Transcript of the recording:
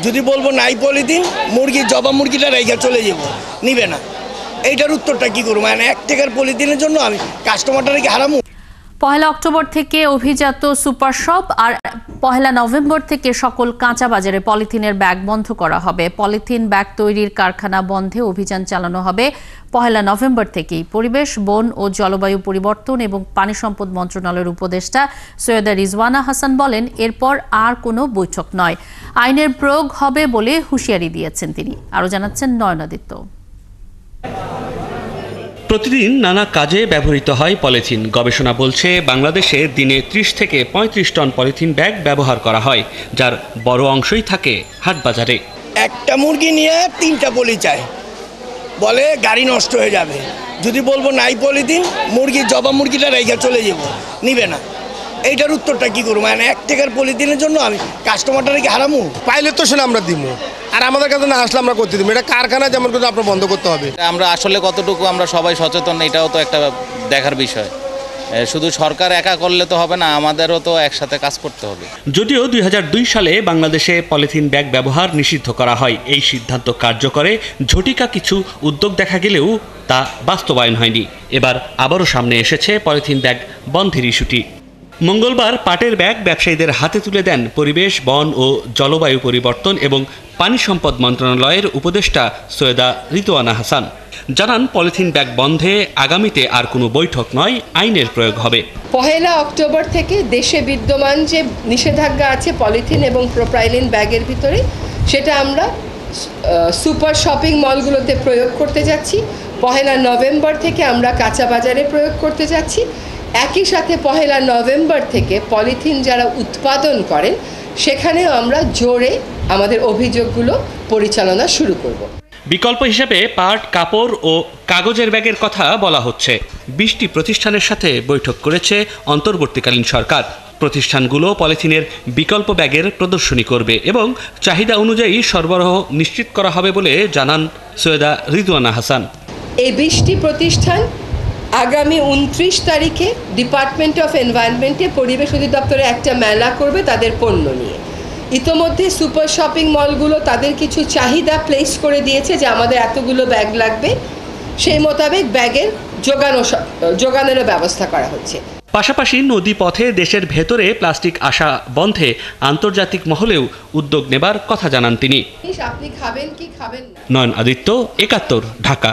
যদি বলবো নাই পলিথিন, মুরগির জবা মুরগিটা রেখে চলে যাব, নিবে না। এইটার উত্তরটা কি করবো? মানে 1 টাকার পলিথিনের জন্য আমি কাস্টমারটা রেখে হারামু। 1 অক্টোবর থেকে অভিজাত সুপার শপ আর 1 নভেম্বর থেকে সকল কাঁচা বাজারে পলিথিনের ব্যাগ বন্ধ করা হবে। পলিথিন ব্যাগ তৈরির কারখানা বন্ধে অভিযান চালানো হবে 1 নভেম্বর থেকেই। পরিবেশ, বন ও জলবায়ু পরিবর্তন এবং পানি সম্পদ মন্ত্রণালয়ের উপদেষ্টা সৈয়দা রিজওয়ানা হাসান বলেন, এরপর আর কোনো বৈঠক নয়, আইনের প্রয়োগ হবে বলে হুঁশিয়ারি দিয়েছেন তিনি। আরও জানাচ্ছেন নয়নাদিত্য। প্রতিদিন নানা কাজে ব্যবহৃত হয় পলিথিন। গবেষণা বলছে বাংলাদেশে দিনে 30 থেকে 35 টন পলিথিন ব্যাগ ব্যবহার করা হয়, যার বড় অংশই থাকে হাটবাজারে। একটা মুরগি নিয়ে 3টা পলি চায়, বলে গাড়ি নষ্ট হয়ে যাবে। যদি বলবো নাই পলিথিন, মুরগির জবা মুরগিটা রেখে চলে যাব, নিবে না। এইটার উত্তরটা কি করবো? মানে 1 টাকার পলিথিনের জন্য আমি কাস্টমারটা রেখে হারামু। পাইলে তো সেটা আমরা দিব, আর আমাদের কাছে না আসলে আমরা করতে দিব। এটা কারখানা যেমন করে আপনার বন্ধ করতে হবে। আমরা আসলে কতটুকু আমরা সবাই সচেতন, এটাও তো একটা দেখার বিষয়। শুধু সরকার একা করলে তো হবে না, আমাদেরও তো একসাথে কাজ করতে হবে। যদিও 2002 সালে বাংলাদেশে পলিথিন ব্যাগ ব্যবহার নিষিদ্ধ করা হয়, এই সিদ্ধান্ত কার্যকরে ঝটিকা কিছু উদ্যোগ দেখা গেলেও তা বাস্তবায়ন হয়নি। এবার আবারও সামনে এসেছে পলিথিন ব্যাগ বন্ধের ইস্যুটি। মঙ্গলবার পাটের ব্যাগ ব্যবসায়ীদের হাতে তুলে দেন পরিবেশ, বন ও জলবায়ু পরিবর্তন এবং পানি সম্পদ মন্ত্রণালয়ের উপদেষ্টা সৈয়দা রিজওয়ানা হাসান। জানান, পলিথিন ব্যাগ বন্ধে আগামীতে আর কোনো বৈঠক নয়, আইনের প্রয়োগ হবে। 1 অক্টোবর থেকে দেশে বিদ্যমান যে নিষেধাজ্ঞা আছে পলিথিন এবং প্রোপাইলিন ব্যাগের ভিতরে, সেটা আমরা সুপার শপিং মলগুলোতে প্রয়োগ করতে যাচ্ছি। 1 নভেম্বর থেকে আমরা কাঁচা বাজারে প্রয়োগ করতে যাচ্ছি। একই সাথে 1 নভেম্বর থেকে পলিথিন যারা উৎপাদন করেন সেখানেও আমরা জোরে আমাদের অভিযোগগুলো পরিচালনা শুরু করব। বিকল্প হিসেবে পাট, কাপড় ও কাগজের ব্যাগের কথা বলা হচ্ছে। 20টি প্রতিষ্ঠানের সাথে বৈঠক করেছে অন্তর্বর্তীকালীন সরকার। প্রতিষ্ঠানগুলো পলিথিনের বিকল্প ব্যাগের প্রদর্শনী করবে এবং চাহিদা অনুযায়ী সরবরাহ নিশ্চিত করা হবে বলে জানান সৈয়দা রিজওয়ানা হাসান। এই 20টি প্রতিষ্ঠান আগামী 29 তারিখে ডিপার্টমেন্ট অফ এনভায়রনমেন্টে পরিবেশ অধিদপ্তরে একটা মেলা করবে তাদের পণ্য নিয়ে। ইতোমধ্যে সুপার শপিং মলগুলো তাদের কিছু চাহিদা প্লেস করে দিয়েছে যে আমাদের এতগুলো ব্যাগ লাগবে, সেই মোতাবেক ব্যাগের যোগানেরও ব্যবস্থা করা হচ্ছে। পাশাপাশি নদী পথে দেশের ভেতরে প্লাস্টিক আসা বন্ধে আন্তর্জাতিক মহলেও উদ্যোগ নেবার কথা জানান তিনি। আপনি খাবেন কি খাবেন না? নয়নাদিত্য, 71, ঢাকা।